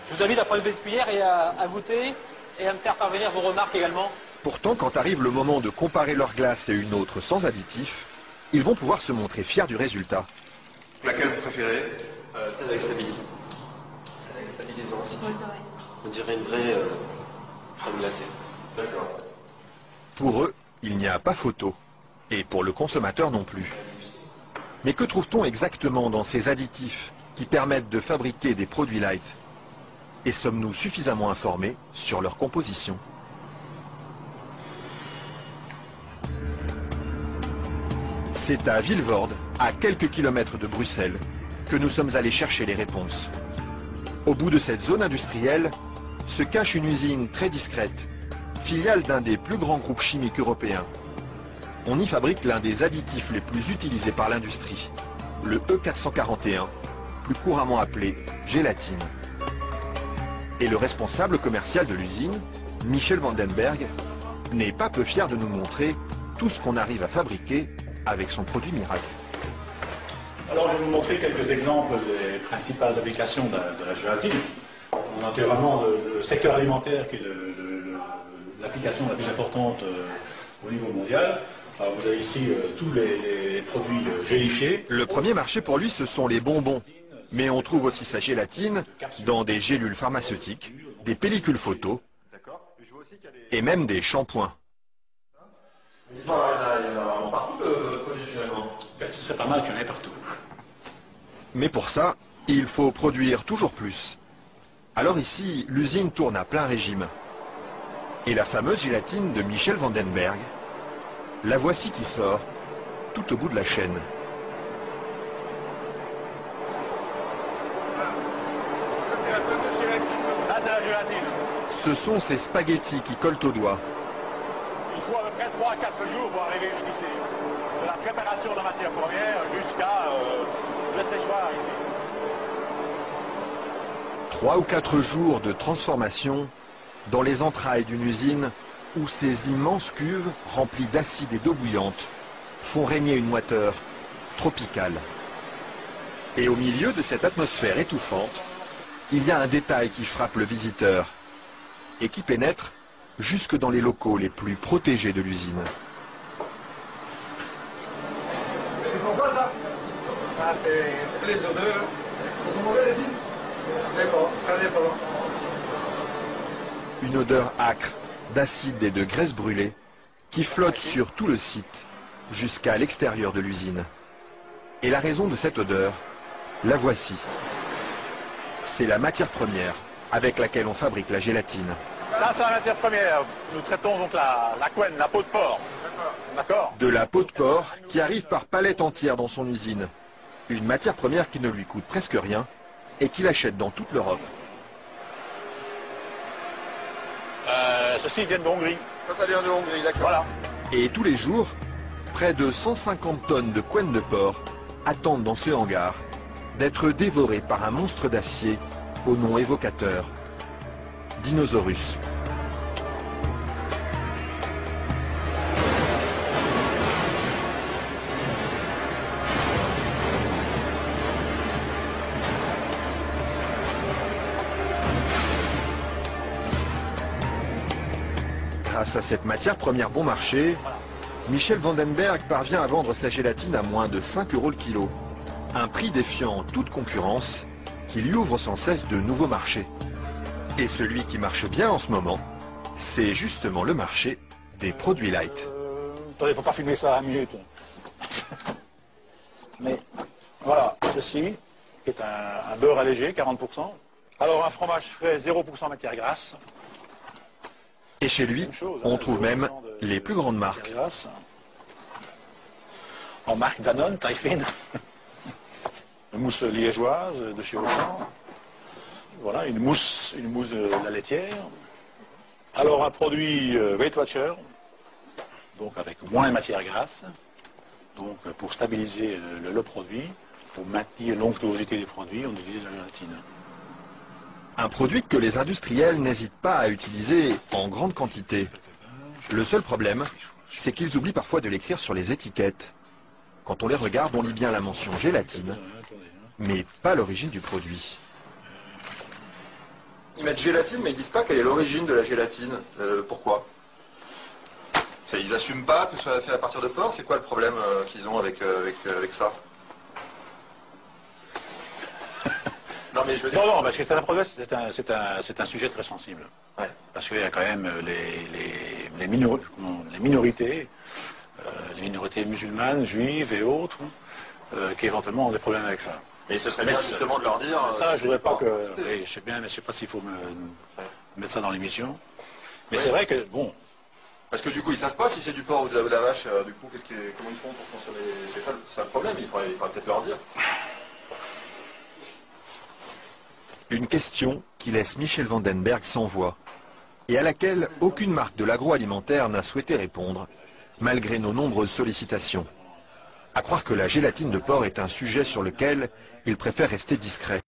Je vous invite à prendre une petite cuillère et à goûter et à me faire parvenir vos remarques également. Pourtant, quand arrive le moment de comparer leur glace et une autre sans additifs, ils vont pouvoir se montrer fiers du résultat. Laquelle vous préférez? Celle avec stabilisant. Celle avec stabilisant aussi. On dirait une vraie crème glacée. D'accord. Pour eux, il n'y a pas photo. Et pour le consommateur non plus. Mais que trouve-t-on exactement dans ces additifs qui permettent de fabriquer des produits light? Et sommes-nous suffisamment informés sur leur composition? C'est à Vilvoorde, à quelques kilomètres de Bruxelles, que nous sommes allés chercher les réponses. Au bout de cette zone industrielle se cache une usine très discrète, filiale d'un des plus grands groupes chimiques européens. On y fabrique l'un des additifs les plus utilisés par l'industrie, le E441, plus couramment appelé gélatine. Et le responsable commercial de l'usine, Michel Vandenberg, n'est pas peu fier de nous montrer tout ce qu'on arrive à fabriquer avec son produit miracle. Alors je vais vous montrer quelques exemples des principales applications de la gélatine. On a naturellement le secteur alimentaire qui est l'application la plus importante au niveau mondial. Alors vous avez ici tous les produits gélifiés. Le premier marché pour lui, ce sont les bonbons. Mais on trouve aussi sa gélatine dans des gélules pharmaceutiques, des pellicules photo et même des shampoings. Il y en a partout de produits finalement. Ben, ce serait pas mal qu'il y en ait partout. Mais pour ça, il faut produire toujours plus. Alors ici, l'usine tourne à plein régime. Et la fameuse gélatine de Michel Vandenberg, la voici qui sort, tout au bout de la chaîne. Ça c'est la gélatine. Ce sont ces spaghettis qui collent aux doigts. Il faut à peu près 3 à 4 jours pour arriver jusqu'ici. De la préparation de la matière première jusqu'à le séchoir ici. 3 ou 4 jours de transformation dans les entrailles d'une usine où ces immenses cuves remplies d'acide et d'eau bouillante font régner une moiteur tropicale. Et au milieu de cette atmosphère étouffante, il y a un détail qui frappe le visiteur et qui pénètre jusque dans les locaux les plus protégés de l'usine. C'est pourquoi ça? Ah, c'est les odeurs. Ça sent mauvais les filles? D'accord, ça dépend. Une odeur âcre, d'acide et de graisse brûlée qui flotte sur tout le site jusqu'à l'extérieur de l'usine. Et la raison de cette odeur, la voici. C'est la matière première avec laquelle on fabrique la gélatine. Ça c'est la matière première. Nous traitons donc la couenne, la peau de porc. D'accord. De la peau de porc qui arrive par palettes entières dans son usine. Une matière première qui ne lui coûte presque rien et qu'il achète dans toute l'Europe. Ceci vient de Hongrie. Ça vient de Hongrie, d'accord. Voilà. Et tous les jours, près de 150 tonnes de couenne de porc attendent dans ce hangar d'être dévorées par un monstre d'acier au nom évocateur, Dinosaurus. Grâce à cette matière première bon marché, Michel Vandenberg parvient à vendre sa gélatine à moins de 5 € le kilo. Un prix défiant toute concurrence qui lui ouvre sans cesse de nouveaux marchés. Et celui qui marche bien en ce moment, c'est justement le marché des produits light. Attendez, faut pas filmer ça à 1 minute. Mais voilà, ceci qui est un beurre allégé, 40%. Alors un fromage frais, 0% matière grasse. Et chez lui, on trouve même les plus grandes marques. En marque Danone, taille fine. Une mousse liégeoise de chez Auchan. Voilà, une mousse de la laitière. Alors un produit Weight Watcher, donc avec moins de matière grasse, donc pour stabiliser le produit, pour maintenir l'onctuosité des produits, on utilise la gélatine. Un produit que les industriels n'hésitent pas à utiliser en grande quantité. Le seul problème, c'est qu'ils oublient parfois de l'écrire sur les étiquettes. Quand on les regarde, on lit bien la mention gélatine, mais pas l'origine du produit. Ils mettent gélatine, mais ils disent pas quelle est l'origine de la gélatine. Pourquoi? Ils n'assument pas que ce soit fait à partir de porc. C'est quoi le problème qu'ils ont avec ça? Non, mais je veux dire... Non, parce que c'est un sujet très sensible. Ouais. Parce qu'il y a quand même les minorités, les minorités musulmanes, juives et autres, qui éventuellement ont des problèmes avec ça. Mais ce serait bien justement de leur dire... Ça, je ne voudrais pas que... Oui, je sais bien, mais je ne sais pas s'il faut mettre ça dans l'émission. Mais c'est vrai que, bon... Parce que du coup, ils ne savent pas si c'est du porc ou de la vache. Du coup, comment ils font pour consommer... C'est ça le problème, il faudrait peut-être leur dire. Une question qui laisse Michel Vandenberg sans voix et à laquelle aucune marque de l'agroalimentaire n'a souhaité répondre, malgré nos nombreuses sollicitations. À croire que la gélatine de porc est un sujet sur lequel il préfère rester discret.